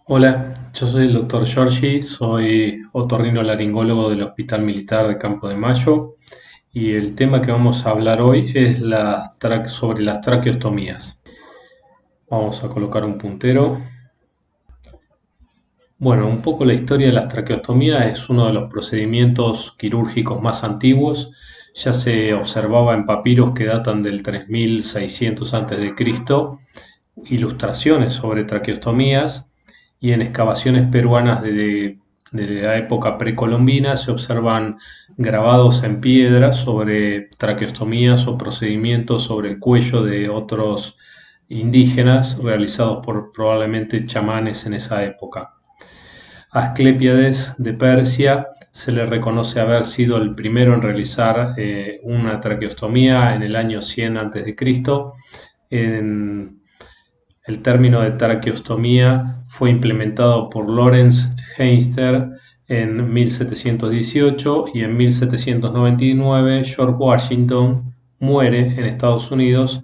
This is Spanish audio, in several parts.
Hola, yo soy el doctor Giorgi, soy otorrinolaringólogo del Hospital Militar de Campo de Mayo y el tema que vamos a hablar hoy es sobre las traqueostomías. Vamos a colocar un puntero. Bueno, un poco la historia de las traqueostomías es uno de los procedimientos quirúrgicos más antiguos. Ya se observaba en papiros que datan del 3600 a.C. ilustraciones sobre traqueostomías y en excavaciones peruanas de la época precolombina se observan grabados en piedra sobre traqueostomías o procedimientos sobre el cuello de otros indígenas realizados por probablemente chamanes en esa época. Asclepíades de Persia se le reconoce haber sido el primero en realizar una traqueostomía en el año 100 a.C. En el término de traqueostomía fue implementado por Lawrence Heinster en 1718 y en 1799 George Washington muere en Estados Unidos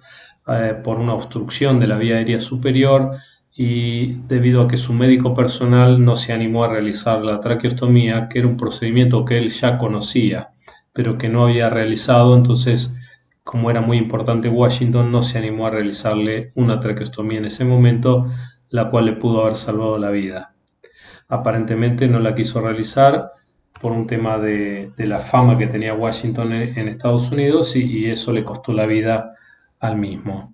por una obstrucción de la vía aérea superior y debido a que su médico personal no se animó a realizar la traqueostomía, que era un procedimiento que él ya conocía, pero que no había realizado, entonces como era muy importante Washington, no se animó a realizarle una traqueostomía en ese momento, la cual le pudo haber salvado la vida. Aparentemente no la quiso realizar por un tema de la fama que tenía Washington en Estados Unidos y eso le costó la vida al mismo.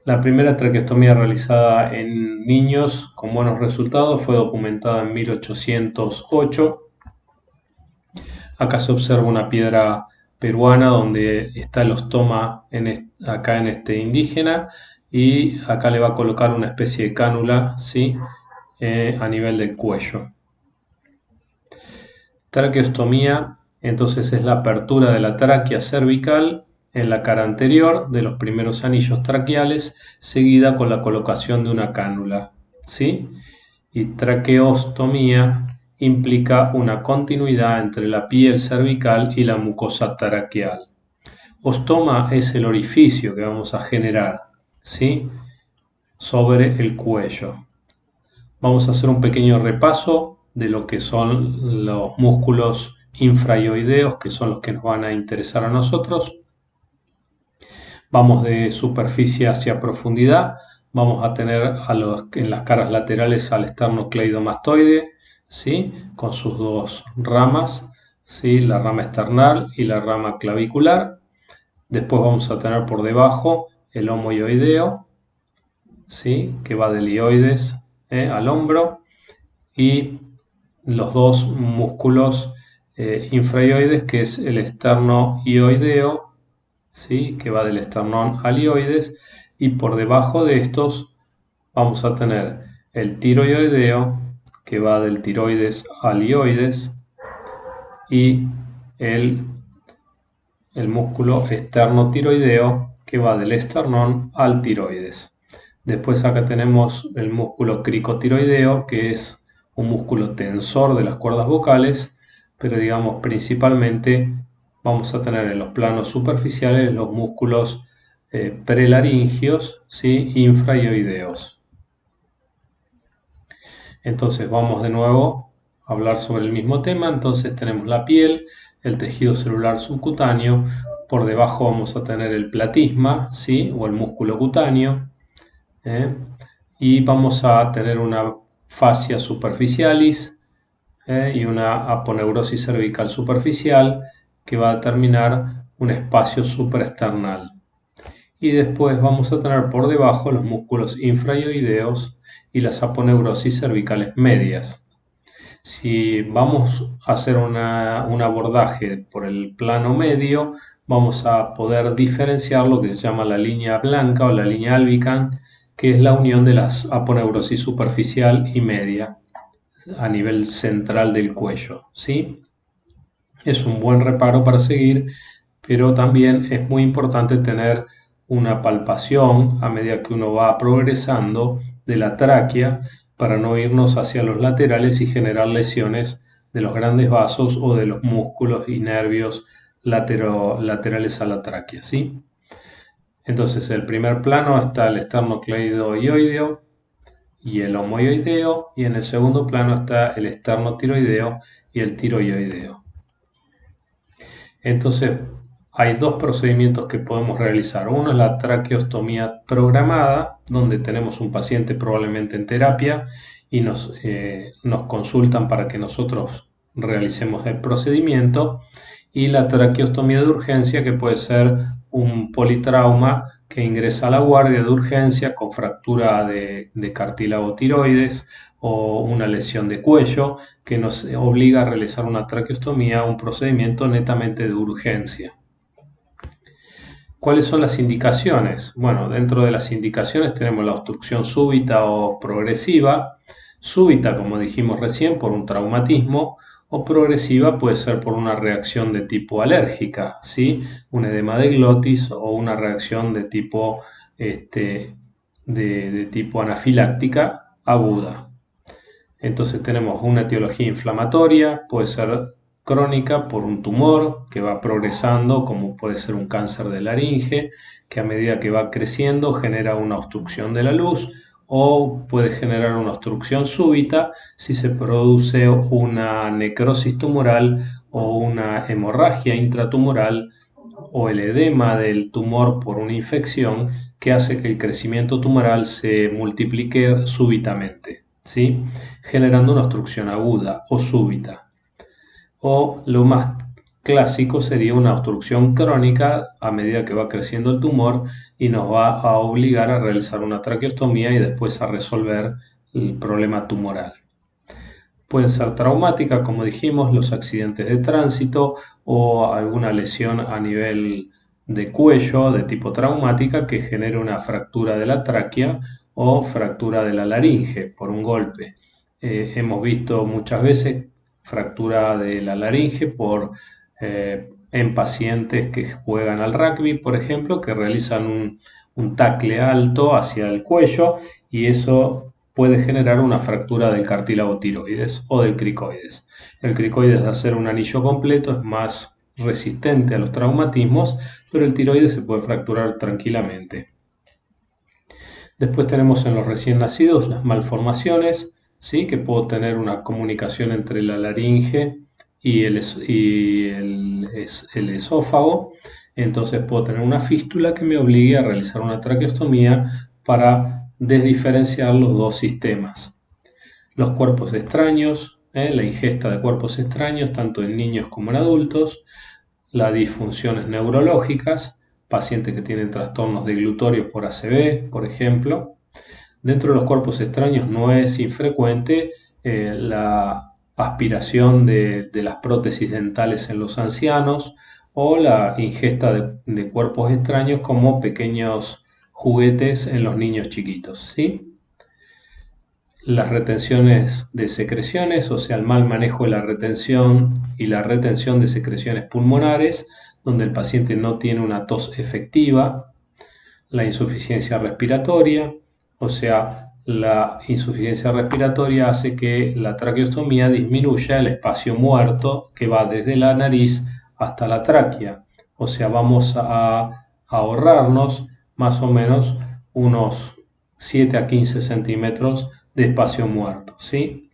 La primera traqueostomía realizada en niños con buenos resultados fue documentada en 1808. Acá se observa una piedra peruana donde está el ostoma acá en este indígena y acá le va a colocar una especie de cánula, ¿sí? A nivel del cuello. Traqueostomía, entonces es la apertura de la tráquea cervical en la cara anterior de los primeros anillos traqueales, seguida con la colocación de una cánula, ¿sí? Y traqueostomía implica una continuidad entre la piel cervical y la mucosa traqueal. Ostoma es el orificio que vamos a generar, ¿sí? Sobre el cuello. Vamos a hacer un pequeño repaso de lo que son los músculos infraioideos, que son los que nos van a interesar a nosotros. Vamos de superficie hacia profundidad. Vamos a tener en las caras laterales al esternocleidomastoide, ¿sí? Con sus dos ramas, ¿sí? La rama esternal y la rama clavicular. Después vamos a tener por debajo el homoioideo, ¿sí? Que va del ioides al hombro. Y los dos músculos infraioides, que es el esternoioideo, ¿sí? Que va del esternón al ioides, y por debajo de estos vamos a tener el tiroioideo, que va del tiroides al ioides, y el, el músculo esternotiroideo, que va del esternón al tiroides. Después acá tenemos el músculo cricotiroideo, que es un músculo tensor de las cuerdas vocales, pero digamos principalmente vamos a tener en los planos superficiales los músculos prelaringios, ¿sí? Infraioideos. Entonces vamos de nuevo a hablar sobre el mismo tema. Entonces tenemos la piel, el tejido celular subcutáneo, por debajo vamos a tener el platisma, ¿sí? O el músculo cutáneo, ¿eh? Y vamos a tener una fascia superficialis y una aponeurosis cervical superficial que va a determinar un espacio supraesternal. Y después vamos a tener por debajo los músculos infraioideos y las aponeurosis cervicales medias. Si vamos a hacer un abordaje por el plano medio, vamos a poder diferenciar lo que se llama la línea blanca o la línea albicans, que es la unión de las aponeurosis superficial y media a nivel central del cuello, ¿sí? Es un buen reparo para seguir, pero también es muy importante tener una palpación a medida que uno va progresando de la tráquea para no irnos hacia los laterales y generar lesiones de los grandes vasos o de los músculos y nervios laterales a la tráquea, ¿sí? Entonces, el primer plano está el esternocleidoioideo y el homoioideo, y en el segundo plano está el esternotiroideo y el tiroideeo. Entonces, hay dos procedimientos que podemos realizar. Uno es la traqueostomía programada, donde tenemos un paciente probablemente en terapia y nos consultan para que nosotros realicemos el procedimiento. Y la traqueostomía de urgencia, que puede ser un politrauma que ingresa a la guardia de urgencia con fractura de cartílago tiroides o una lesión de cuello que nos obliga a realizar una traqueostomía, un procedimiento netamente de urgencia. ¿Cuáles son las indicaciones? Bueno, dentro de las indicaciones tenemos la obstrucción súbita o progresiva. Súbita, como dijimos recién, por un traumatismo, o progresiva puede ser por una reacción de tipo alérgica, ¿sí? Un edema de glotis o una reacción de tipo, de tipo anafiláctica aguda. Entonces tenemos una etiología inflamatoria, puede ser crónica por un tumor que va progresando, como puede ser un cáncer de laringe, que a medida que va creciendo genera una obstrucción de la luz, o puede generar una obstrucción súbita si se produce una necrosis tumoral o una hemorragia intratumoral o el edema del tumor por una infección que hace que el crecimiento tumoral se multiplique súbitamente, ¿sí? Generando una obstrucción aguda o súbita. O lo más clásico sería una obstrucción crónica a medida que va creciendo el tumor y nos va a obligar a realizar una traqueostomía y después a resolver el problema tumoral. Pueden ser traumáticas, como dijimos, los accidentes de tránsito o alguna lesión a nivel de cuello de tipo traumática que genere una fractura de la tráquea o fractura de la laringe por un golpe. Hemos visto muchas veces fractura de la laringe en pacientes que juegan al rugby, por ejemplo, que realizan un tackle alto hacia el cuello y eso puede generar una fractura del cartílago tiroides o del cricoides. El cricoides, al ser un anillo completo, es más resistente a los traumatismos, pero el tiroides se puede fracturar tranquilamente. Después tenemos en los recién nacidos las malformaciones, ¿sí? Que puedo tener una comunicación entre la laringe y el esófago. Entonces puedo tener una fístula que me obligue a realizar una traqueostomía para desdiferenciar los dos sistemas. Los cuerpos extraños, la ingesta de cuerpos extraños, tanto en niños como en adultos, las disfunciones neurológicas, pacientes que tienen trastornos deglutorios por ACV, por ejemplo. Dentro de los cuerpos extraños no es infrecuente la aspiración de las prótesis dentales en los ancianos o la ingesta de cuerpos extraños como pequeños juguetes en los niños chiquitos, ¿sí? Las retenciones de secreciones, o sea, el mal manejo de la retención y la retención de secreciones pulmonares, donde el paciente no tiene una tos efectiva, la insuficiencia respiratoria, o sea, la insuficiencia respiratoria hace que la traqueostomía disminuya el espacio muerto que va desde la nariz hasta la tráquea, o sea, vamos a ahorrarnos más o menos unos 7 a 15 centímetros de espacio muerto, ¿sí?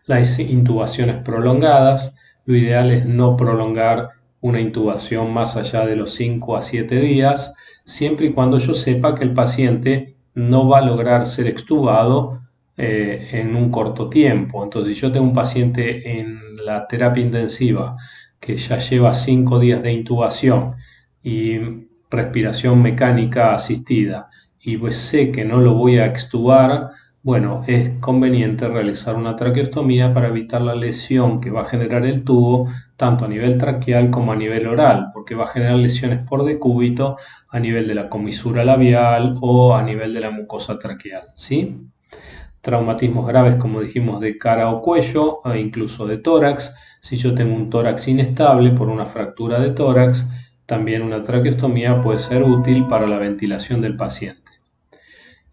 Las intubaciones prolongadas, lo ideal es no prolongar una intubación más allá de los 5 a 7 días, siempre y cuando yo sepa que el paciente no va a lograr ser extubado en un corto tiempo. Entonces, si yo tengo un paciente en la terapia intensiva que ya lleva 5 días de intubación y respiración mecánica asistida y pues sé que no lo voy a extubar, bueno, es conveniente realizar una traqueostomía para evitar la lesión que va a generar el tubo, tanto a nivel traqueal como a nivel oral, porque va a generar lesiones por decúbito a nivel de la comisura labial o a nivel de la mucosa traqueal, ¿sí? Traumatismos graves, como dijimos, de cara o cuello, e incluso de tórax. Si yo tengo un tórax inestable por una fractura de tórax, también una traqueostomía puede ser útil para la ventilación del paciente.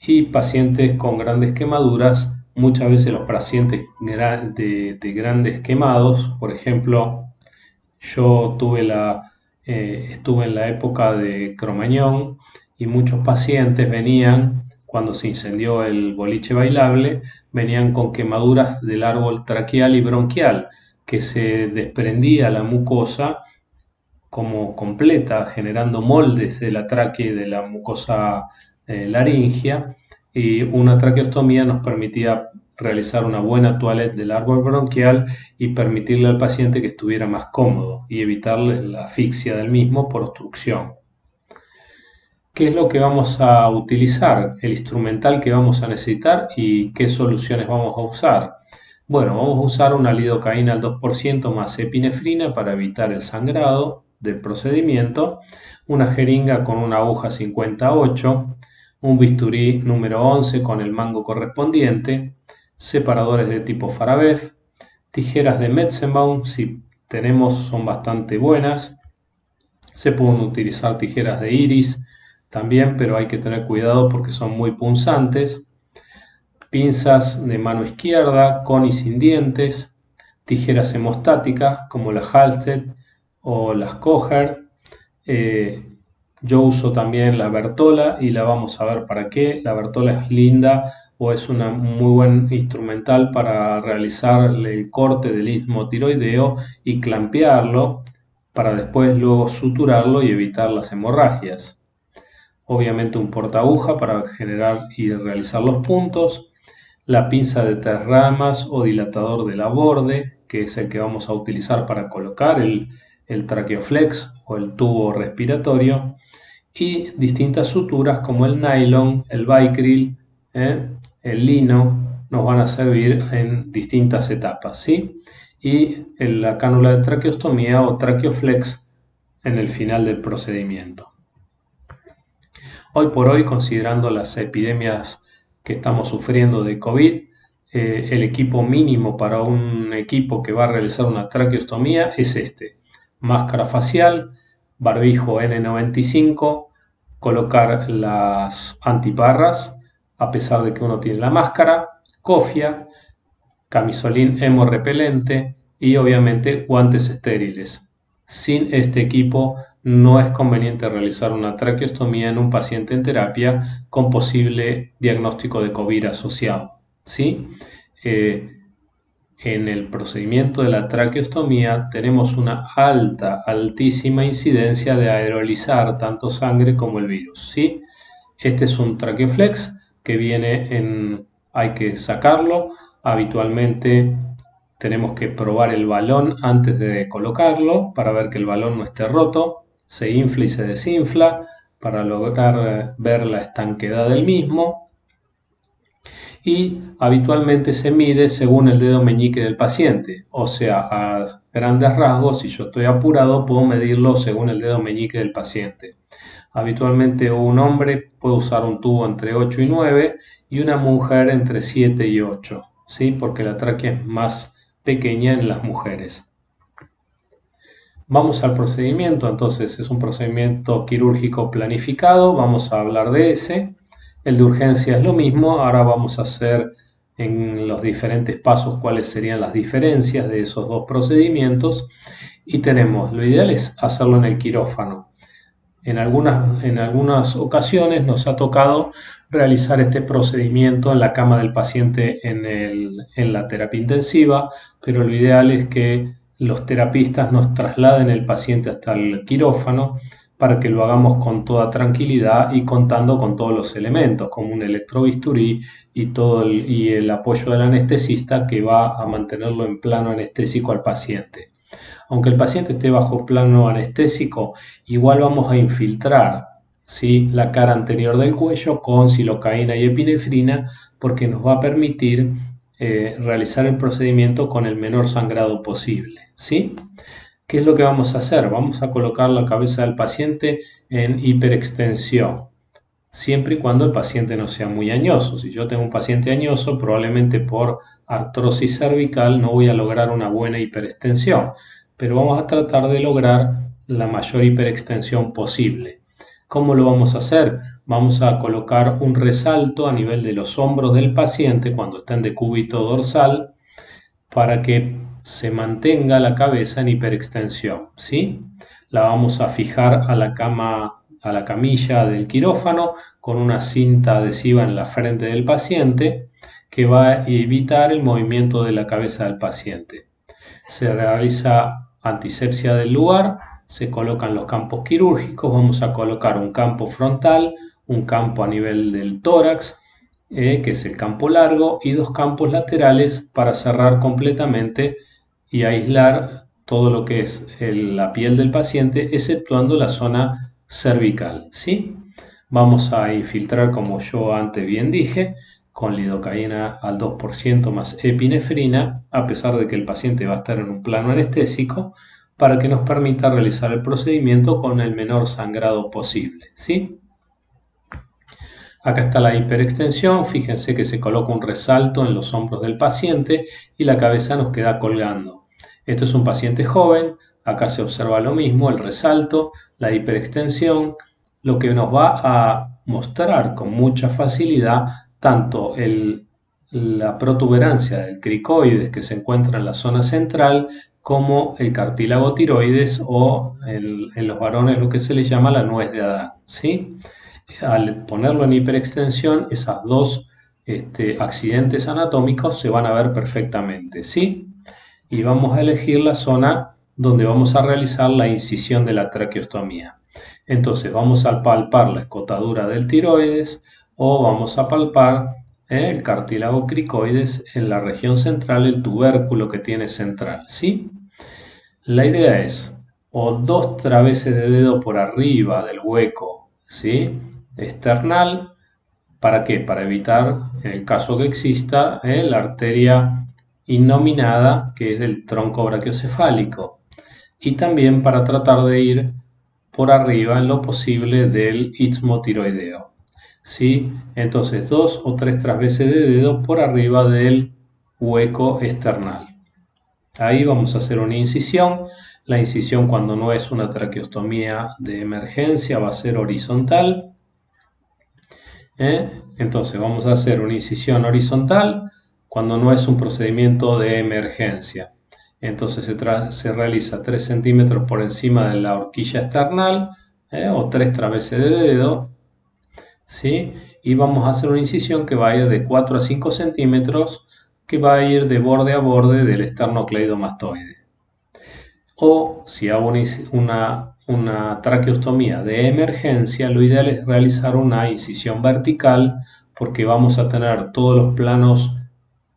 Y pacientes con grandes quemaduras, muchas veces los pacientes de grandes quemados, por ejemplo, yo estuve en la época de Cromañón y muchos pacientes venían cuando se incendió el boliche bailable, venían con quemaduras del árbol traqueal y bronquial, que se desprendía la mucosa como completa, generando moldes de la tráquea y de la mucosa laringea, y una traqueostomía nos permitía realizar una buena toilette del árbol bronquial y permitirle al paciente que estuviera más cómodo y evitarle la asfixia del mismo por obstrucción. ¿Qué es lo que vamos a utilizar? El instrumental que vamos a necesitar y qué soluciones vamos a usar. Bueno, vamos a usar una lidocaína al 2% más epinefrina para evitar el sangrado del procedimiento, una jeringa con una aguja 58, un bisturí número 11 con el mango correspondiente, separadores de tipo Farabef, tijeras de Metzenbaum, si tenemos son bastante buenas, se pueden utilizar tijeras de iris también, pero hay que tener cuidado porque son muy punzantes, pinzas de mano izquierda con y sin dientes, tijeras hemostáticas como las Halsted o las Kocher. Yo uso también la Bertola y la vamos a ver para qué. La Bertola es linda o es una muy buen instrumental para realizar el corte del istmo tiroideo y clampearlo para después luego suturarlo y evitar las hemorragias. Obviamente un portaaguja para generar y realizar los puntos, la pinza de 3 ramas o dilatador de la borde, que es el que vamos a utilizar para colocar el traqueoflex o el tubo respiratorio, y distintas suturas como el nylon, el Vicryl, el lino, nos van a servir en distintas etapas, ¿sí? Y la cánula de traqueostomía o traqueoflex en el final del procedimiento. Hoy por hoy, considerando las epidemias que estamos sufriendo de COVID, el equipo mínimo para un equipo que va a realizar una traqueostomía es este: máscara facial, barbijo N95, colocar las antiparras a pesar de que uno tiene la máscara, cofia, camisolín hemorrepelente y obviamente guantes estériles. Sin este equipo no es conveniente realizar una traqueostomía en un paciente en terapia con posible diagnóstico de COVID asociado, ¿sí? En el procedimiento de la traqueostomía tenemos una altísima incidencia de aerolizar tanto sangre como el virus, ¿sí? Este es un traqueoflex que hay que sacarlo. Habitualmente tenemos que probar el balón antes de colocarlo para ver que el balón no esté roto. Se infla y se desinfla para lograr ver la estanquedad del mismo. Y habitualmente se mide según el dedo meñique del paciente. O sea, a grandes rasgos, si yo estoy apurado, puedo medirlo según el dedo meñique del paciente. Habitualmente un hombre puede usar un tubo entre 8 y 9 y una mujer entre 7 y 8, ¿sí? Porque la tráquea es más pequeña en las mujeres. Vamos al procedimiento, entonces es un procedimiento quirúrgico planificado, vamos a hablar de ese. El de urgencia es lo mismo, ahora vamos a hacer en los diferentes pasos cuáles serían las diferencias de esos dos procedimientos. Y tenemos, lo ideal es hacerlo en el quirófano. En algunas ocasiones nos ha tocado realizar este procedimiento en la cama del paciente en la terapia intensiva, pero lo ideal es que los terapistas nos trasladen el paciente hasta el quirófano para que lo hagamos con toda tranquilidad y contando con todos los elementos, como un electrobisturí y el apoyo del anestesista que va a mantenerlo en plano anestésico al paciente. Aunque el paciente esté bajo plano anestésico, igual vamos a infiltrar, ¿sí?, la cara anterior del cuello con silocaína y epinefrina porque nos va a permitir realizar el procedimiento con el menor sangrado posible, ¿sí? ¿Qué es lo que vamos a hacer? Vamos a colocar la cabeza del paciente en hiperextensión, siempre y cuando el paciente no sea muy añoso. Si yo tengo un paciente añoso, probablemente por artrosis cervical no voy a lograr una buena hiperextensión, pero vamos a tratar de lograr la mayor hiperextensión posible. ¿Cómo lo vamos a hacer? Vamos a colocar un resalto a nivel de los hombros del paciente cuando está en decúbito dorsal para que se mantenga la cabeza en hiperextensión, ¿sí? La vamos a fijar a la cama, a la camilla del quirófano con una cinta adhesiva en la frente del paciente que va a evitar el movimiento de la cabeza del paciente. Se realiza antisepsia del lugar, se colocan los campos quirúrgicos, vamos a colocar un campo frontal, un campo a nivel del tórax, que es el campo largo, y dos campos laterales para cerrar completamente y aislar todo lo que es la piel del paciente, exceptuando la zona cervical, ¿sí? Vamos a infiltrar, como yo antes bien dije, con lidocaína al 2% más epinefrina, a pesar de que el paciente va a estar en un plano anestésico, para que nos permita realizar el procedimiento con el menor sangrado posible, ¿sí? Acá está la hiperextensión, fíjense que se coloca un resalto en los hombros del paciente y la cabeza nos queda colgando. Esto es un paciente joven, acá se observa lo mismo, el resalto, la hiperextensión, lo que nos va a mostrar con mucha facilidad tanto la protuberancia del cricoides que se encuentra en la zona central como el cartílago tiroides o en los varones lo que se le llama la nuez de Adán, ¿sí? Al ponerlo en hiperextensión, esas dos accidentes anatómicos se van a ver perfectamente, ¿sí? Y vamos a elegir la zona donde vamos a realizar la incisión de la traqueostomía. Entonces vamos a palpar la escotadura del tiroides o vamos a palpar el cartílago cricoides en la región central, el tubérculo que tiene central, ¿sí? La idea es o dos traveses de dedo por arriba del hueco, ¿sí? External. ¿Para qué? Para evitar, en el caso que exista, la arteria innominada, que es del tronco brachiocefálico. Y también para tratar de ir por arriba en lo posible del istmo tiroideo, ¿sí? Entonces, dos o tres traveses de dedo por arriba del hueco external. Ahí vamos a hacer una incisión. La incisión, cuando no es una traqueostomía de emergencia, va a ser horizontal. Entonces vamos a hacer una incisión horizontal cuando no es un procedimiento de emergencia. Entonces se realiza 3 centímetros por encima de la horquilla external, o 3 traveses de dedo, ¿sí? Y vamos a hacer una incisión que va a ir de 4 a 5 centímetros, que va a ir de borde a borde del esternocleidomastoide. O si hago una traqueostomía de emergencia, lo ideal es realizar una incisión vertical porque vamos a tener todos los planos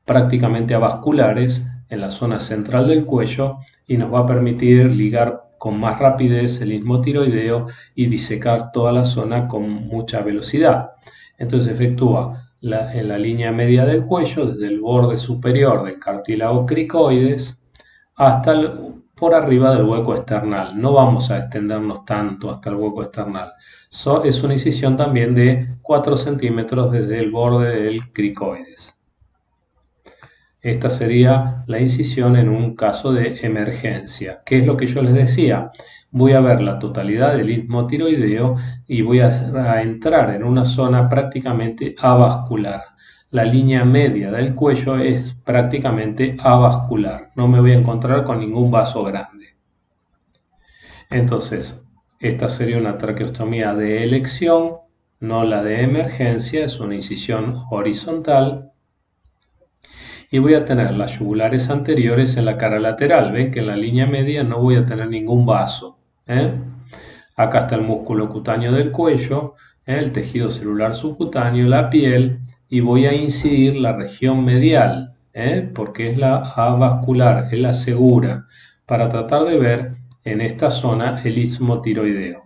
prácticamente avasculares en la zona central del cuello y nos va a permitir ligar con más rapidez el istmo tiroideo y disecar toda la zona con mucha velocidad. Entonces efectúa en la línea media del cuello, desde el borde superior del cartílago cricoides hasta por arriba del hueco external. No vamos a extendernos tanto hasta el hueco external. Es una incisión también de 4 centímetros desde el borde del cricoides. Esta sería la incisión en un caso de emergencia. ¿Qué es lo que yo les decía? Voy a ver la totalidad del istmo tiroideo y voy a entrar en una zona prácticamente avascular. La línea media del cuello es prácticamente avascular. No me voy a encontrar con ningún vaso grande. Entonces, esta sería una traqueostomía de elección, no la de emergencia, es una incisión horizontal. Y voy a tener las yugulares anteriores en la cara lateral. Ven que en la línea media no voy a tener ningún vaso. Acá está el músculo cutáneo del cuello, el tejido celular subcutáneo, la piel, y voy a incidir la región medial, porque es la avascular, es la segura, para tratar de ver en esta zona el istmo tiroideo.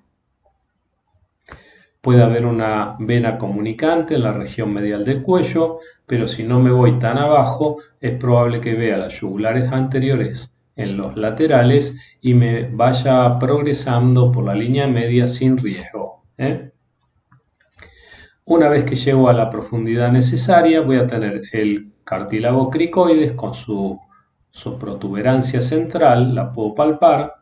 Puede haber una vena comunicante en la región medial del cuello, pero si no me voy tan abajo, es probable que vea las yugulares anteriores en los laterales y me vaya progresando por la línea media sin riesgo. Una vez que llego a la profundidad necesaria, voy a tener el cartílago cricoides con su protuberancia central, la puedo palpar,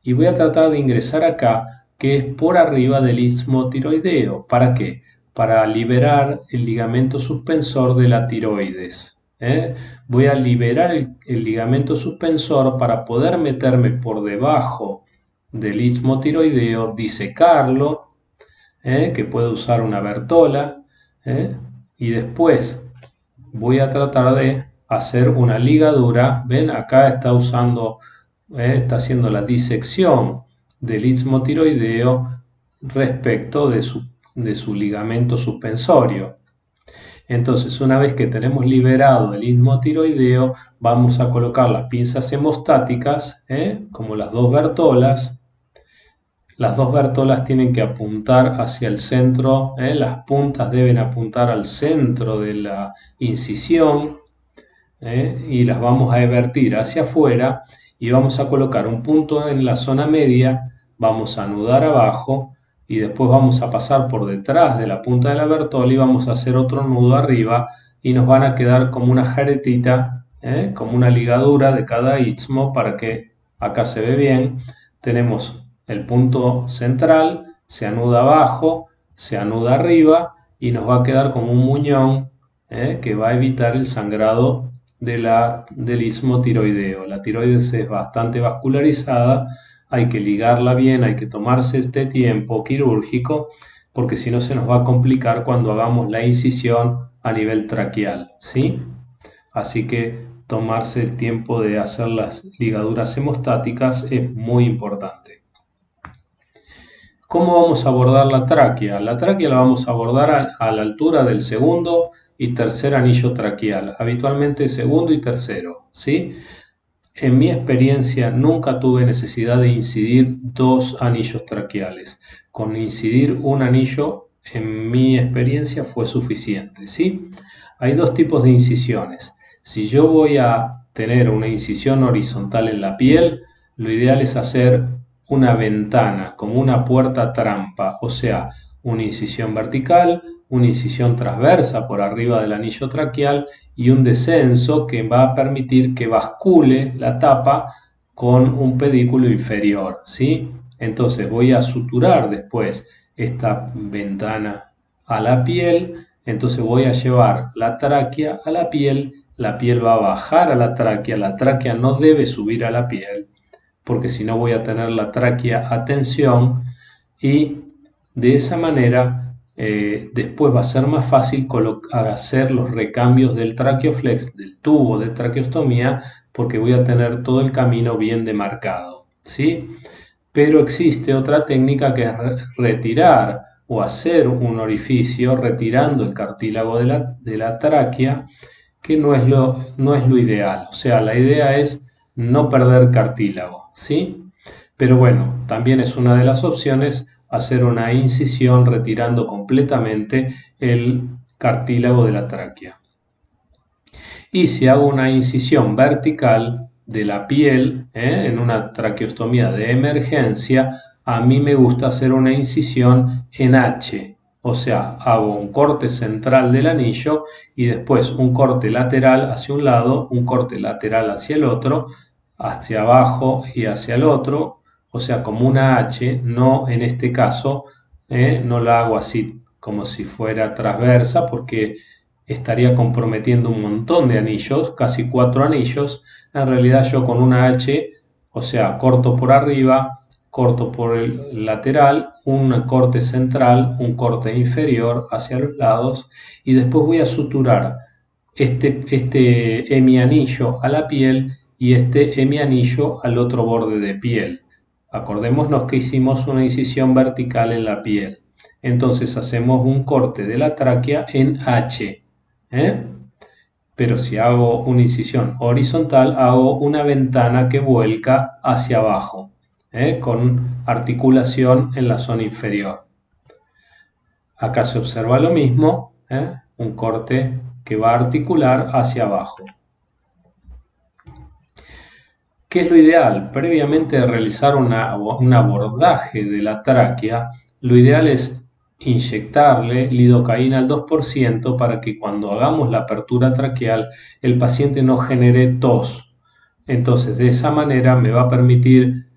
y voy a tratar de ingresar acá, que es por arriba del istmo tiroideo. ¿Para qué? Para liberar el ligamento suspensor de la tiroides. Voy a liberar el ligamento suspensor para poder meterme por debajo del istmo tiroideo, disecarlo que puede usar una Bertola, y después voy a tratar de hacer una ligadura. Ven, acá está usando, está haciendo la disección del istmo tiroideo respecto de su ligamento suspensorio. Entonces, una vez que tenemos liberado el istmo tiroideo, vamos a colocar las pinzas hemostáticas, como las dos Bertolas. Las dos Bertolas tienen que apuntar hacia el centro, las puntas deben apuntar al centro de la incisión, y las vamos a vertir hacia afuera y vamos a colocar un punto en la zona media, vamos a anudar abajo y después vamos a pasar por detrás de la punta de la Bertola y vamos a hacer otro nudo arriba y nos van a quedar como una jaretita, como una ligadura de cada istmo para que acá se ve bien. Tenemos el punto central, se anuda abajo, se anuda arriba y nos va a quedar como un muñón, que va a evitar el sangrado del istmo tiroideo. La tiroides es bastante vascularizada, hay que ligarla bien, hay que tomarse este tiempo quirúrgico, porque si no se nos va a complicar cuando hagamos la incisión a nivel traqueal, ¿sí? Así que tomarse el tiempo de hacer las ligaduras hemostáticas es muy importante. ¿Cómo vamos a abordar la tráquea? La tráquea la vamos a abordar a la altura del segundo y tercer anillo traqueal, habitualmente segundo y tercero, ¿sí? En mi experiencia nunca tuve necesidad de incidir dos anillos traqueales. Con incidir un anillo, en mi experiencia, fue suficiente, ¿sí? Hay dos tipos de incisiones. Si yo voy a tener una incisión horizontal en la piel, lo ideal es hacer una ventana, como una puerta trampa, o sea, una incisión vertical, una incisión transversa por arriba del anillo traqueal y un descenso que va a permitir que bascule la tapa con un pedículo inferior, ¿sí? Entonces voy a suturar después esta ventana a la piel, entonces voy a llevar la tráquea a la piel va a bajar a la tráquea no debe subir a la piel, porque si no voy a tener la tráquea a tensión y de esa manera después va a ser más fácil hacer los recambios del traqueoflex, del tubo de traqueostomía, porque voy a tener todo el camino bien demarcado, ¿sí? Pero existe otra técnica que es retirar o hacer un orificio retirando el cartílago de la tráquea, que no es lo ideal. O sea, la idea es no perder cartílago, ¿sí? Pero bueno, también es una de las opciones hacer una incisión retirando completamente el cartílago de la tráquea. Y si hago una incisión vertical de la piel, en una traqueostomía de emergencia, a mí me gusta hacer una incisión en H. O sea, hago un corte central del anillo y después un corte lateral hacia un lado, un corte lateral hacia el otro, hacia abajo y hacia el otro, o sea, como una H, no en este caso, no la hago así como si fuera transversa, porque estaría comprometiendo un montón de anillos, casi 4 anillos. En realidad yo con una H, o sea, corto por arriba, corto por el lateral, un corte central, un corte inferior hacia los lados y después voy a suturar este hemianillo a la piel y este hemianillo al otro borde de piel. Acordémonos que hicimos una incisión vertical en la piel. Entonces hacemos un corte de la tráquea en H. Pero si hago una incisión horizontal, hago una ventana que vuelca hacia abajo, con articulación en la zona inferior. Acá se observa lo mismo, un corte que va a articular hacia abajo. ¿Qué es lo ideal? Previamente de realizar un abordaje de la tráquea, lo ideal es inyectarle lidocaína al 2% para que cuando hagamos la apertura traqueal el paciente no genere tos. Entonces, de esa manera me va a permitir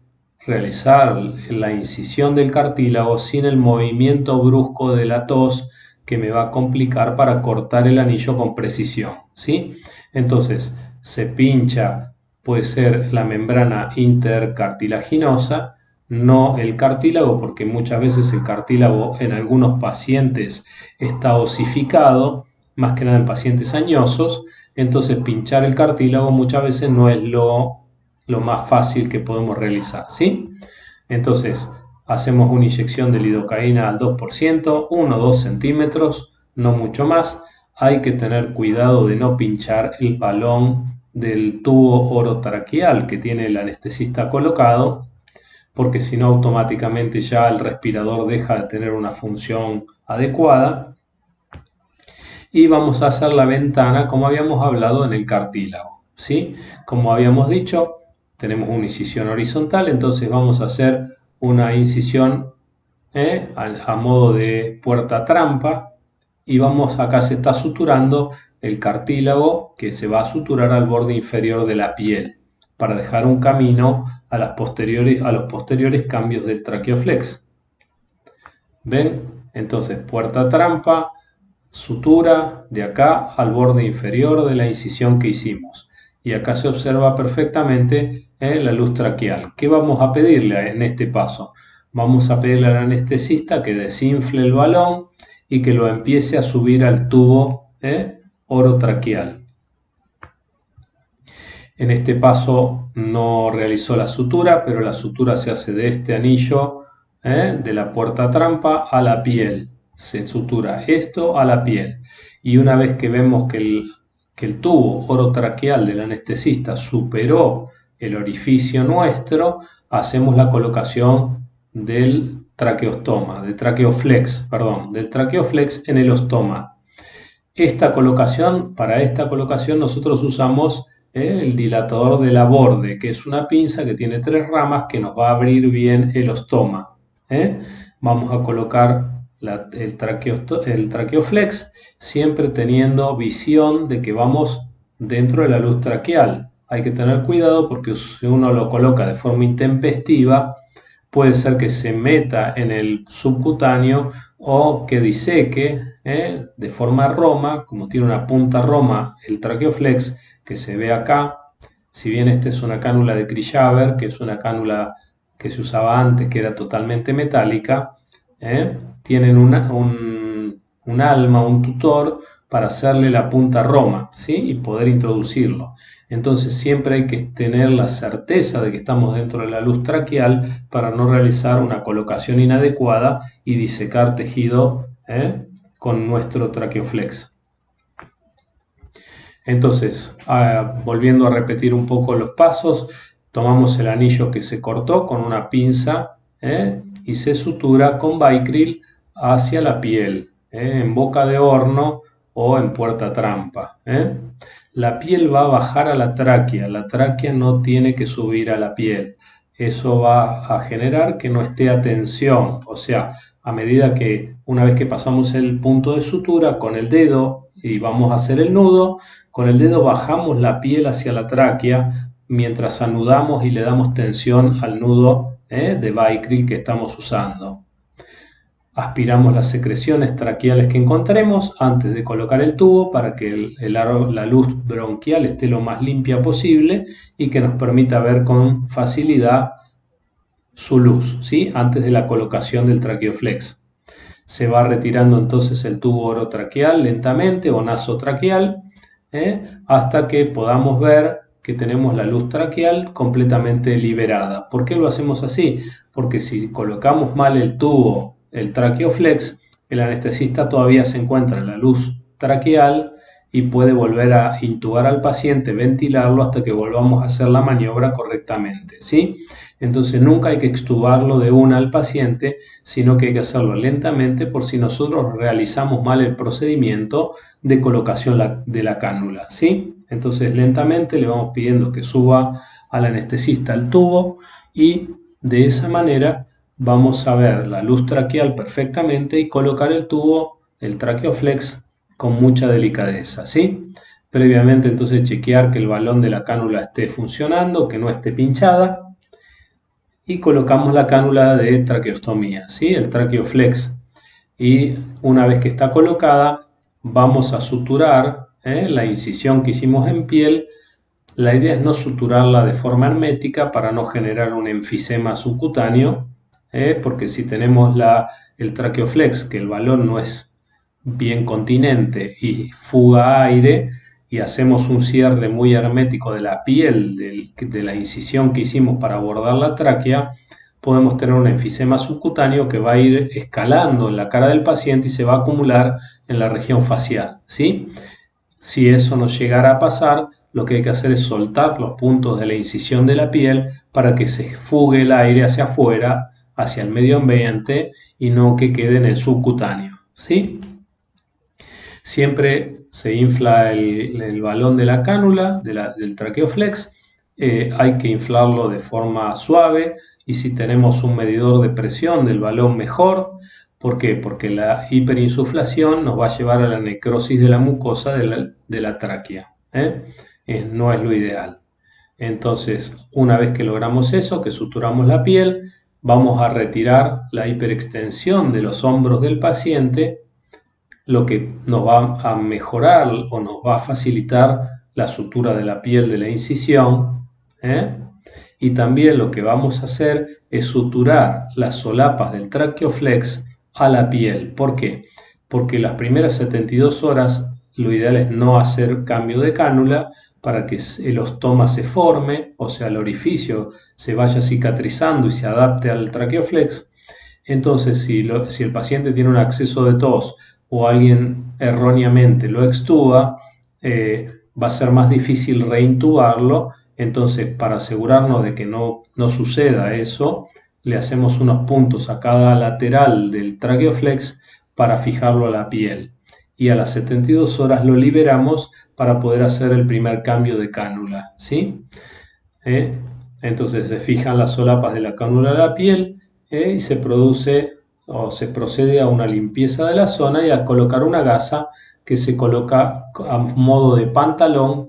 realizar la incisión del cartílago sin el movimiento brusco de la tos que me va a complicar para cortar el anillo con precisión, ¿sí? Entonces, se pincha, puede ser la membrana intercartilaginosa, no el cartílago, porque muchas veces el cartílago en algunos pacientes está osificado, más que nada en pacientes añosos, entonces pinchar el cartílago muchas veces no es lo más fácil que podemos realizar, ¿sí? Entonces, hacemos una inyección de lidocaína al 2%, 1 o 2 centímetros, no mucho más. Hay que tener cuidado de no pinchar el balón del tubo orotraqueal que tiene el anestesista colocado, porque si no automáticamente ya el respirador deja de tener una función adecuada. Y vamos a hacer la ventana como habíamos hablado en el cartílago, ¿sí? Como habíamos dicho, tenemos una incisión horizontal, entonces vamos a hacer una incisión a modo de puerta trampa, y vamos, acá se está suturando el cartílago que se va a suturar al borde inferior de la piel para dejar un camino a los posteriores cambios del traqueoflex. ¿Ven? Entonces, puerta trampa, sutura de acá al borde inferior de la incisión que hicimos. Y acá se observa perfectamente la luz traqueal. ¿Qué vamos a pedirle en este paso? Vamos a pedirle al anestesista que desinfle el balón y que lo empiece a subir al tubo orotraqueal. En este paso no realizó la sutura, pero la sutura se hace de este anillo de la puerta trampa a la piel. Se sutura esto a la piel. Y una vez que vemos que el tubo orotraqueal del anestesista superó el orificio nuestro, hacemos la colocación del traqueostoma, del traqueoflex en el ostoma. Para esta colocación nosotros usamos el dilatador de la borde, que es una pinza que tiene 3 ramas que nos va a abrir bien el ostoma. Vamos a colocar el traqueoflex, siempre teniendo visión de que vamos dentro de la luz traqueal. Hay que tener cuidado porque si uno lo coloca de forma intempestiva, puede ser que se meta en el subcutáneo o que diseque de forma roma, como tiene una punta roma el traqueoflex que se ve acá. Si bien esta es una cánula de Krishaber, que es una cánula que se usaba antes, que era totalmente metálica, tienen un alma, un tutor para hacerle la punta roma, ¿sí? Y poder introducirlo. Entonces siempre hay que tener la certeza de que estamos dentro de la luz traqueal para no realizar una colocación inadecuada y disecar tejido con nuestro traqueoflex. Entonces, volviendo a repetir un poco los pasos, tomamos el anillo que se cortó con una pinza y se sutura con Vicryl hacia la piel, en boca de horno o en puerta trampa. La piel va a bajar a la tráquea no tiene que subir a la piel. Eso va a generar que no esté a tensión, o sea, a medida que una vez que pasamos el punto de sutura con el dedo y vamos a hacer el nudo, con el dedo bajamos la piel hacia la tráquea mientras anudamos y le damos tensión al nudo de Vicryl que estamos usando. Aspiramos las secreciones traqueales que encontremos antes de colocar el tubo para que la luz bronquial esté lo más limpia posible y que nos permita ver con facilidad su luz, ¿sí? Antes de la colocación del traqueoflex. Se va retirando entonces el tubo orotraqueal lentamente o nasotraqueal hasta que podamos ver que tenemos la luz traqueal completamente liberada. ¿Por qué lo hacemos así? Porque si colocamos mal el tubo, el traqueoflex, el anestesista todavía se encuentra en la luz traqueal y puede volver a intubar al paciente, ventilarlo hasta que volvamos a hacer la maniobra correctamente, ¿sí? Entonces nunca hay que extubarlo de una al paciente, sino que hay que hacerlo lentamente por si nosotros realizamos mal el procedimiento de colocación de la cánula, ¿sí? Entonces lentamente le vamos pidiendo que suba al anestesista el tubo y de esa manera vamos a ver la luz traqueal perfectamente y colocar el tubo, el traqueoflex, con mucha delicadeza, ¿sí? Previamente entonces chequear que el balón de la cánula esté funcionando, que no esté pinchada, y colocamos la cánula de traqueostomía, ¿sí? El traqueoflex. Y una vez que está colocada, vamos a suturar la incisión que hicimos en piel, La idea es no suturarla de forma hermética para no generar un enfisema subcutáneo, porque si tenemos el traqueoflex, que el balón no es bien continente y fuga aire, y hacemos un cierre muy hermético de la piel de la incisión que hicimos para abordar la tráquea, podemos tener un enfisema subcutáneo que va a ir escalando en la cara del paciente y se va a acumular en la región facial, ¿sí? Si eso no llegara a pasar, lo que hay que hacer es soltar los puntos de la incisión de la piel para que se fugue el aire hacia afuera, hacia el medio ambiente y no que quede en el subcutáneo, ¿sí? Siempre se infla el balón de la cánula, del traqueoflex. Hay que inflarlo de forma suave y si tenemos un medidor de presión del balón mejor. ¿Por qué? Porque la hiperinsuflación nos va a llevar a la necrosis de la mucosa de la tráquea. No es lo ideal. Entonces, una vez que logramos eso, que suturamos la piel, vamos a retirar la hiperextensión de los hombros del paciente, lo que nos va a mejorar o nos va a facilitar la sutura de la piel de la incisión. Y también lo que vamos a hacer es suturar las solapas del traqueoflex a la piel. ¿Por qué? Porque las primeras 72 horas lo ideal es no hacer cambio de cánula para que el ostoma se forme, o sea, el orificio se vaya cicatrizando y se adapte al traqueoflex. Entonces, si el paciente tiene un acceso de tos o alguien erróneamente lo extuba, va a ser más difícil reintubarlo. Entonces, para asegurarnos de que no suceda eso, le hacemos unos puntos a cada lateral del traqueoflex para fijarlo a la piel. Y a las 72 horas lo liberamos para poder hacer el primer cambio de cánula, ¿sí? Entonces se fijan las solapas de la cánula a la piel y se produce o se procede a una limpieza de la zona y a colocar una gasa que se coloca a modo de pantalón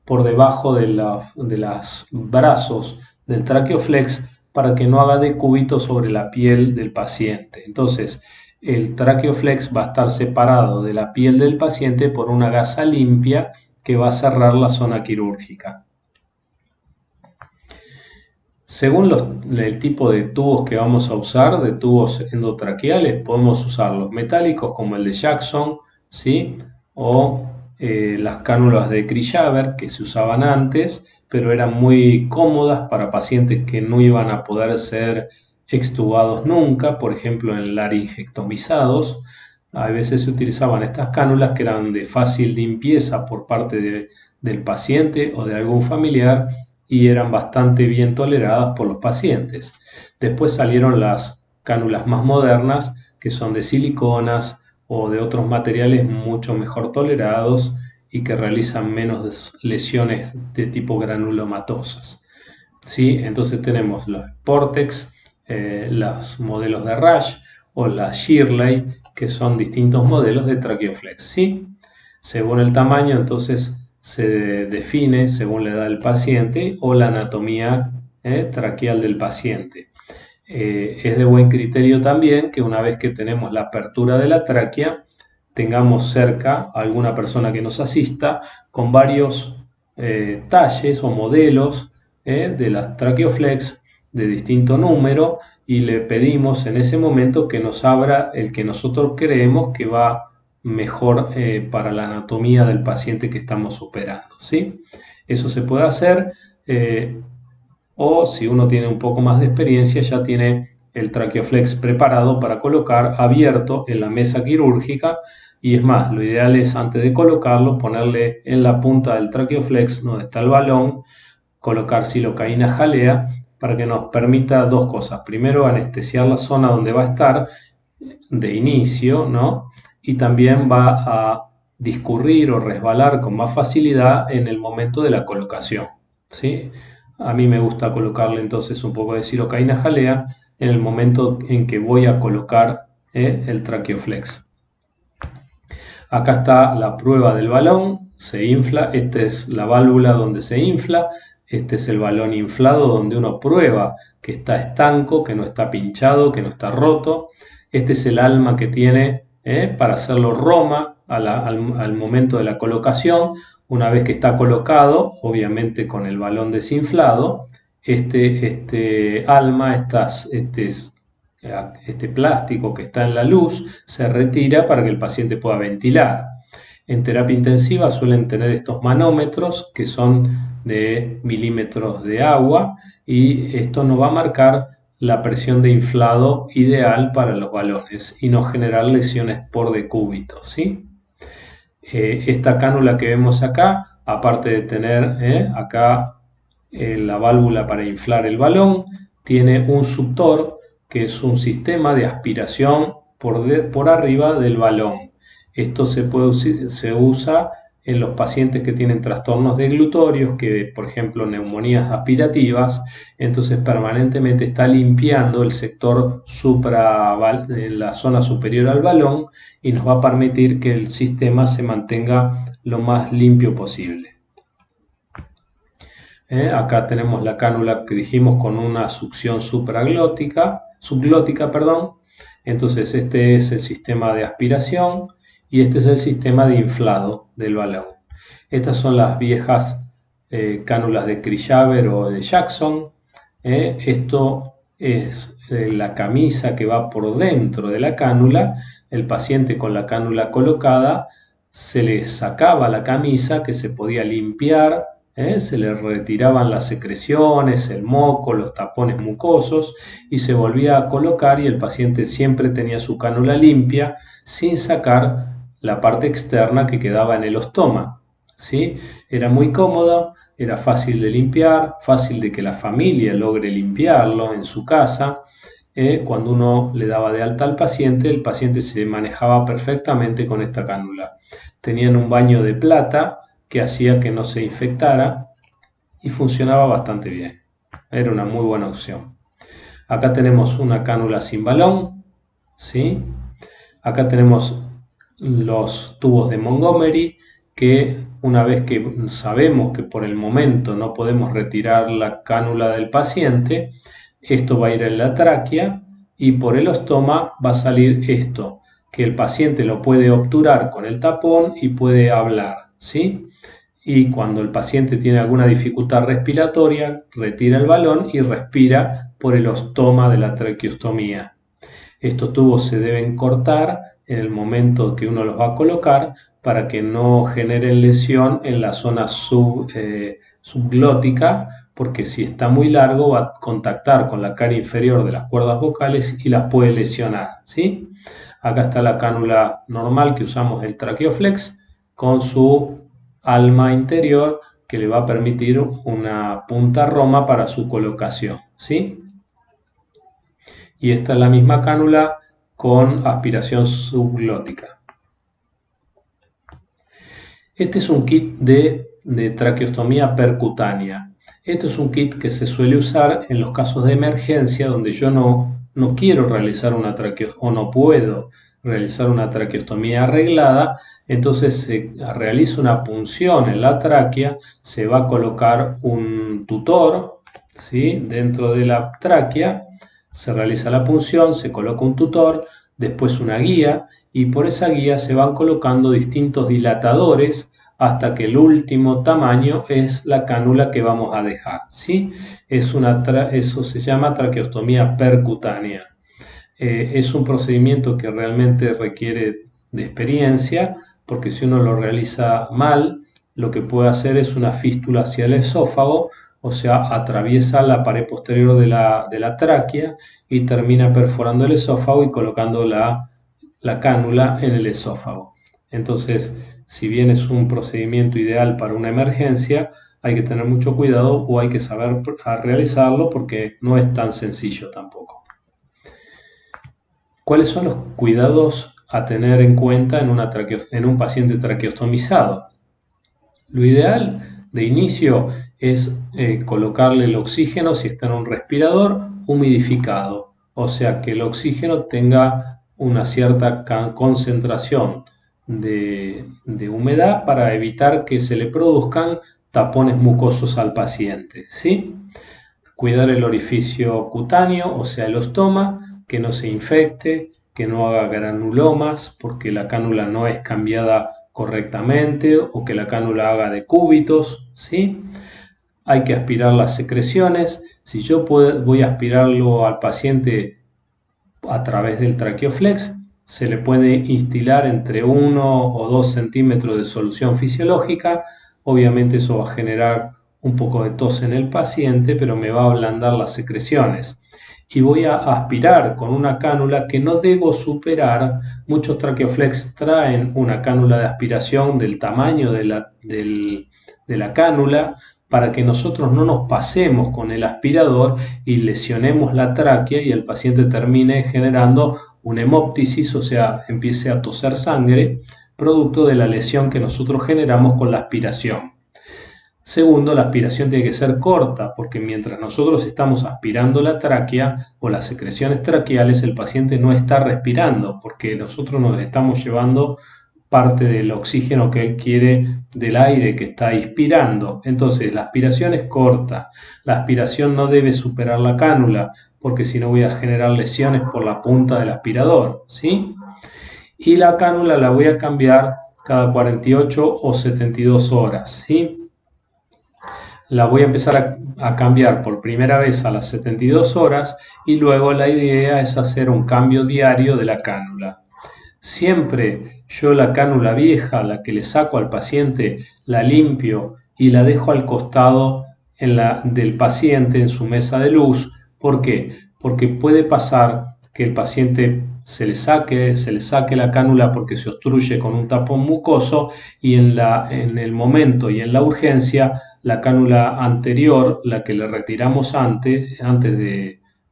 por debajo de los brazos del traqueoflex para que no haga decúbito sobre la piel del paciente. Entonces, el traqueoflex va a estar separado de la piel del paciente por una gasa limpia que va a cerrar la zona quirúrgica. Según el tipo de tubos que vamos a usar, de tubos endotraqueales, podemos usar los metálicos como el de Jackson, ¿sí? O las cánulas de Krishauer que se usaban antes, pero eran muy cómodas para pacientes que no iban a poder ser extubados nunca, por ejemplo en laringectomizados. A veces se utilizaban estas cánulas que eran de fácil limpieza por parte del paciente o de algún familiar y eran bastante bien toleradas por los pacientes. Después salieron las cánulas más modernas, que son de siliconas o de otros materiales mucho mejor tolerados y que realizan menos lesiones de tipo granulomatosas. ¿Sí? Entonces tenemos los Portex, los modelos de Rush o la Shirley, que son distintos modelos de traqueoflex. ¿Sí? Según el tamaño, entonces se define según la edad del paciente o la anatomía traqueal del paciente. Es de buen criterio también que una vez que tenemos la apertura de la tráquea, tengamos cerca a alguna persona que nos asista con varios talles o modelos de las traqueoflex de distinto número y le pedimos en ese momento que nos abra el que nosotros creemos que va mejor para la anatomía del paciente que estamos operando, ¿sí? Eso se puede hacer o si uno tiene un poco más de experiencia ya tiene el traqueoflex preparado para colocar abierto en la mesa quirúrgica y es más, lo ideal es antes de colocarlo ponerle en la punta del traqueoflex donde está el balón, colocar silocaína jalea para que nos permita dos cosas. Primero, anestesiar la zona donde va a estar de inicio, ¿no? Y también va a discurrir o resbalar con más facilidad en el momento de la colocación, ¿sí? A mí me gusta colocarle entonces un poco de silocaína jalea en el momento en que voy a colocar el traqueoflex. Acá está la prueba del balón, se infla, esta es la válvula donde se infla, este es el balón inflado donde uno prueba que está estanco, que no está pinchado, que no está roto. Este es el alma que tiene para hacerlo Roma al momento de la colocación, Una vez que está colocado, obviamente con el balón desinflado, este alma, este plástico que está en la luz, se retira para que el paciente pueda ventilar. En terapia intensiva suelen tener estos manómetros que son de milímetros de agua y esto nos va a marcar la presión de inflado ideal para los balones y no generar lesiones por decúbito, ¿sí? Esta cánula que vemos acá, aparte de tener acá la válvula para inflar el balón, tiene un suctor que es un sistema de aspiración por arriba del balón. Esto se usa en los pacientes que tienen trastornos deglutorios, que por ejemplo neumonías aspirativas, entonces permanentemente está limpiando el sector en la zona superior al balón y nos va a permitir que el sistema se mantenga lo más limpio posible. Acá tenemos la cánula que dijimos con una succión subglótica, perdón. Entonces este es el sistema de aspiración y este es el sistema de inflado del balón. Estas son las viejas cánulas de Crijaver o de Jackson. Esto es la camisa que va por dentro de la cánula. El paciente con la cánula colocada se le sacaba la camisa que se podía limpiar, se le retiraban las secreciones, el moco, los tapones mucosos y se volvía a colocar y el paciente siempre tenía su cánula limpia sin sacar la parte externa que quedaba en el ostoma, ¿sí? Era muy cómodo, era fácil de limpiar, fácil de que la familia logre limpiarlo en su casa. Cuando uno le daba de alta al paciente, el paciente se manejaba perfectamente con esta cánula. Tenían un baño de plata que hacía que no se infectara y funcionaba bastante bien. Era una muy buena opción. Acá tenemos una cánula sin balón, ¿sí? Acá tenemos los tubos de Montgomery que una vez que sabemos que por el momento no podemos retirar la cánula del paciente, esto va a ir en la tráquea y por el ostoma va a salir esto, que el paciente lo puede obturar con el tapón y puede hablar, ¿sí? Y cuando el paciente tiene alguna dificultad respiratoria, retira el balón y respira por el ostoma de la traqueostomía. Estos tubos se deben cortar en el momento que uno los va a colocar para que no generen lesión en la zona subglótica, porque si está muy largo va a contactar con la cara inferior de las cuerdas vocales y las puede lesionar, ¿sí? Acá está la cánula normal que usamos, el Tracheoflex, con su alma interior que le va a permitir una punta roma para su colocación, ¿sí? Y esta es la misma cánula con aspiración subglótica. Este es un kit de traqueostomía percutánea. Este es un kit que se suele usar en los casos de emergencia donde yo no quiero realizar una traqueostomía o no puedo realizar una traqueostomía arreglada, entonces se realiza una punción en la tráquea, se va a colocar un tutor, ¿sí? Dentro de la tráquea, se realiza la punción, se coloca un tutor, después una guía y por esa guía se van colocando distintos dilatadores hasta que el último tamaño es la cánula que vamos a dejar, ¿sí? Eso se llama traqueostomía percutánea. Es un procedimiento que realmente requiere de experiencia, porque si uno lo realiza mal, lo que puede hacer es una fístula hacia el esófago, o sea, atraviesa la pared posterior de la tráquea y termina perforando el esófago y colocando la cánula en el esófago. Entonces, si bien es un procedimiento ideal para una emergencia, hay que tener mucho cuidado o hay que saber realizarlo porque no es tan sencillo tampoco. ¿Cuáles son los cuidados a tener en cuenta en un paciente traqueostomizado? Lo ideal de inicio es colocarle el oxígeno, si está en un respirador, humidificado, o sea que el oxígeno tenga una cierta concentración de humedad para evitar que se le produzcan tapones mucosos al paciente, ¿sí? Cuidar el orificio cutáneo, o sea el ostoma, que no se infecte, que no haga granulomas, porque la cánula no es cambiada correctamente o que la cánula haga decúbitos, ¿sí? Hay que aspirar las secreciones. Si yo voy a aspirarlo al paciente a través del traqueoflex, se le puede instilar entre 1 o 2 centímetros de solución fisiológica. Obviamente eso va a generar un poco de tos en el paciente, pero me va a ablandar las secreciones. Y voy a aspirar con una cánula que no debo superar. Muchos traqueoflex traen una cánula de aspiración del tamaño de la cánula para que nosotros no nos pasemos con el aspirador y lesionemos la tráquea y el paciente termine generando una hemóptisis, o sea, empiece a toser sangre, producto de la lesión que nosotros generamos con la aspiración. Segundo, la aspiración tiene que ser corta, porque mientras nosotros estamos aspirando la tráquea o las secreciones traqueales, el paciente no está respirando, porque nosotros nos estamos llevando parte del oxígeno que él quiere del aire que está inspirando. Entonces, la aspiración es corta. La aspiración no debe superar la cánula, porque si no voy a generar lesiones por la punta del aspirador, ¿sí? Y la cánula la voy a cambiar cada 48 o 72 horas, ¿sí? La voy a empezar a cambiar por primera vez a las 72 horas y luego la idea es hacer un cambio diario de la cánula. Siempre yo la cánula vieja, la que le saco al paciente, la limpio y la dejo al costado del paciente en su mesa de luz. ¿Por qué? Porque puede pasar que el paciente se le saque la cánula porque se obstruye con un tapón mucoso y en el momento y en la urgencia la cánula anterior, la que le retiramos antes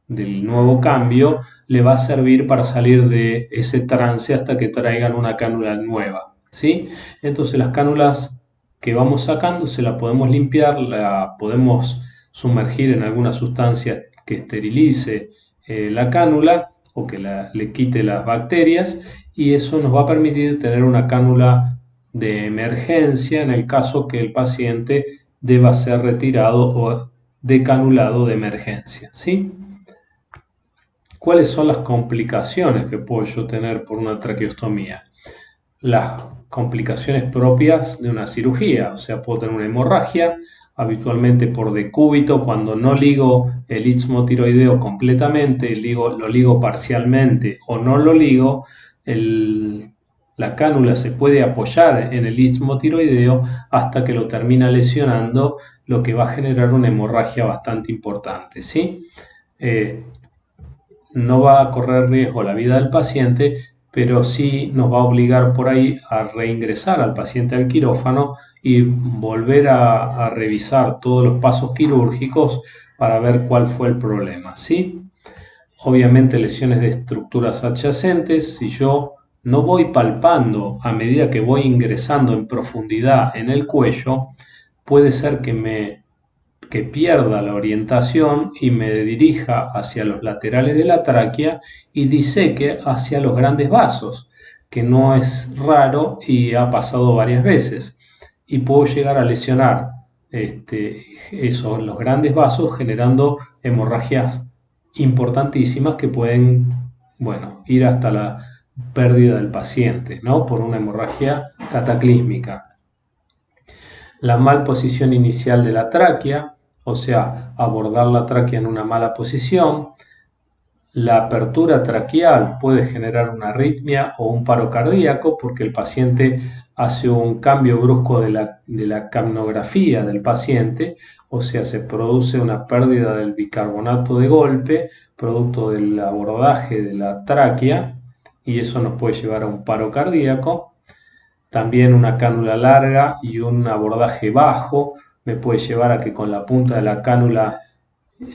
del nuevo cambio, le va a servir para salir de ese trance hasta que traigan una cánula nueva, ¿sí? Entonces las cánulas que vamos sacando se la podemos limpiar, la podemos sumergir en alguna sustancia que esterilice la cánula o que le quite las bacterias y eso nos va a permitir tener una cánula de emergencia en el caso que el paciente deba ser retirado o decanulado de emergencia, ¿sí? ¿Cuáles son las complicaciones que puedo yo tener por una traqueostomía? Las complicaciones propias de una cirugía, o sea, puedo tener una hemorragia, habitualmente por decúbito, cuando no ligo el istmo tiroideo completamente, lo ligo parcialmente o no lo ligo, la cánula se puede apoyar en el istmo tiroideo hasta que lo termina lesionando, lo que va a generar una hemorragia bastante importante, ¿sí? No va a correr riesgo la vida del paciente, pero sí nos va a obligar por ahí a reingresar al paciente al quirófano y volver a revisar todos los pasos quirúrgicos para ver cuál fue el problema, ¿sí? Obviamente lesiones de estructuras adyacentes, si yo no voy palpando a medida que voy ingresando en profundidad en el cuello, puede ser que pierda la orientación y me dirija hacia los laterales de la tráquea y diseque hacia los grandes vasos, que no es raro y ha pasado varias veces. Y puedo llegar a lesionar los grandes vasos generando hemorragias importantísimas que pueden, bueno, ir hasta la pérdida del paciente, ¿no? Por una hemorragia cataclísmica. La malposición inicial de la tráquea, o sea, abordar la tráquea en una mala posición. La apertura traqueal puede generar una arritmia o un paro cardíaco porque el paciente hace un cambio brusco de la capnografía del paciente, o sea, se produce una pérdida del bicarbonato de golpe, producto del abordaje de la tráquea, y eso nos puede llevar a un paro cardíaco. También una cánula larga y un abordaje bajo me puede llevar a que con la punta de la cánula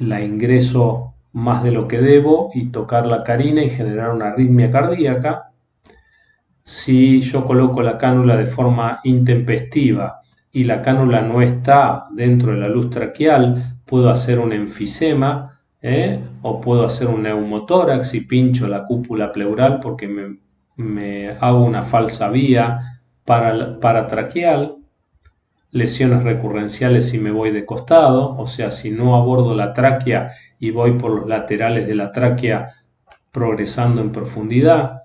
la ingreso más de lo que debo y tocar la carina y generar una arritmia cardíaca. Si yo coloco la cánula de forma intempestiva y la cánula no está dentro de la luz traqueal, puedo hacer un enfisema o puedo hacer un neumotórax y pincho la cúpula pleural porque me hago una falsa vía paratraqueal, lesiones recurrenciales si me voy de costado, o sea, si no abordo la tráquea y voy por los laterales de la tráquea progresando en profundidad.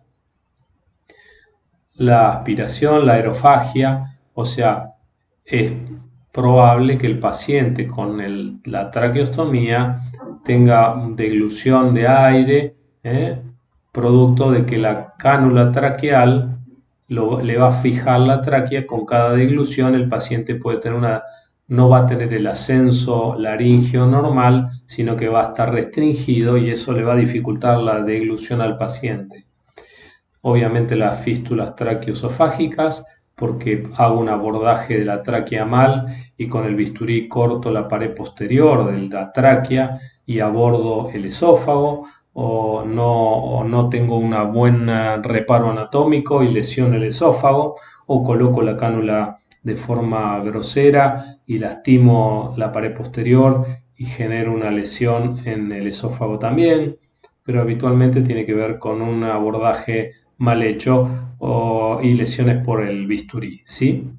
la aspiración, la aerofagia, o sea, es probable que el paciente con la traqueostomía tenga deglución de aire, producto de que la cánula traqueal le va a fijar la tráquea. Con cada deglución el paciente puede tener no va a tener el ascenso laríngeo normal, sino que va a estar restringido y eso le va a dificultar la deglución al paciente. Obviamente las fístulas traqueoesofágicas, porque hago un abordaje de la tráquea mal y con el bisturí corto la pared posterior de la tráquea y abordo el esófago, o no tengo un buen reparo anatómico y lesiono el esófago, o coloco la cánula de forma grosera y lastimo la pared posterior y genero una lesión en el esófago también, pero habitualmente tiene que ver con un abordaje mal hecho y lesiones por el bisturí, ¿sí?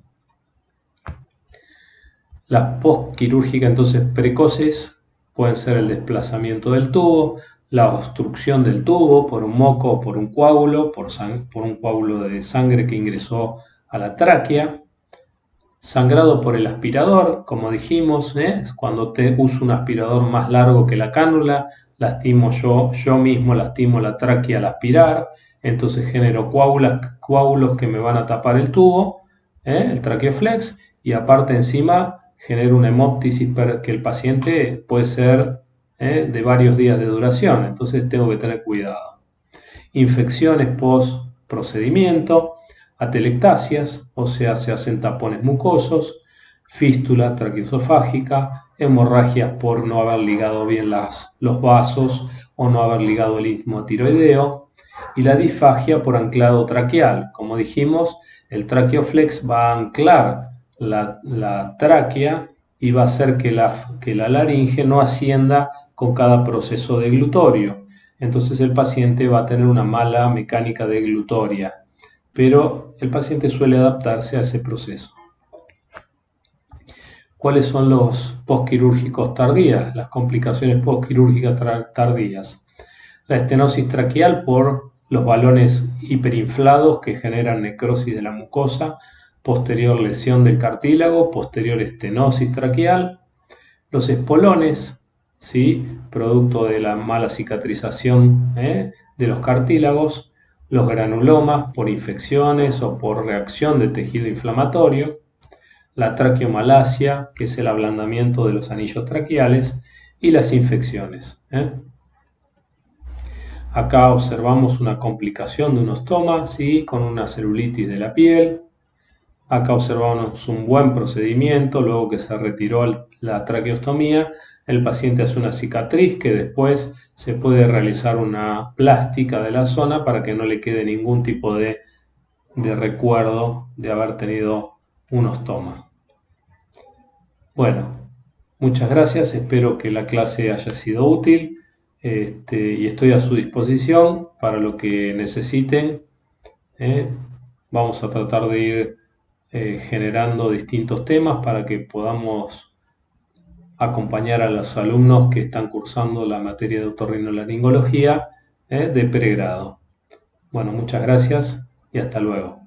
Las postquirúrgicas entonces precoces pueden ser el desplazamiento del tubo, la obstrucción del tubo por un moco o por un coágulo, por un coágulo de sangre que ingresó a la tráquea, sangrado por el aspirador, como dijimos, cuando uso un aspirador más largo que la cánula, yo mismo lastimo la tráquea al aspirar, entonces genero coágulos que me van a tapar el tubo, el traqueoflex, y aparte encima genero una hemoptisis que el paciente puede ser de varios días de duración, entonces tengo que tener cuidado. Infecciones post procedimiento, atelectasias, o sea, se hacen tapones mucosos, fístula traqueosofágica, hemorragias por no haber ligado bien los vasos o no haber ligado el istmo tiroideo, y la disfagia por anclado traqueal. Como dijimos, el traqueoflex va a anclar la tráquea y va a hacer que la laringe no ascienda con cada proceso deglutorio. Entonces el paciente va a tener una mala mecánica deglutoria, pero el paciente suele adaptarse a ese proceso. ¿Cuáles son los postquirúrgicos tardías? Las complicaciones postquirúrgicas tardías. La estenosis traqueal por los balones hiperinflados que generan necrosis de la mucosa, posterior lesión del cartílago, posterior estenosis traqueal. Los espolones, ¿sí? Producto de la mala cicatrización de los cartílagos. Los granulomas por infecciones o por reacción de tejido inflamatorio. La traqueomalacia, que es el ablandamiento de los anillos traqueales, y las infecciones. Acá observamos una complicación de un ostoma, ¿sí? Con una celulitis de la piel. Acá observamos un buen procedimiento, luego que se retiró la traqueostomía, el paciente hace una cicatriz que después se puede realizar una plástica de la zona para que no le quede ningún tipo de recuerdo de haber tenido un ostoma. Bueno, muchas gracias, espero que la clase haya sido útil y estoy a su disposición para lo que necesiten. Vamos a tratar de ir generando distintos temas para que podamos acompañar a los alumnos que están cursando la materia de otorrinolaringología de pregrado. Bueno, muchas gracias y hasta luego.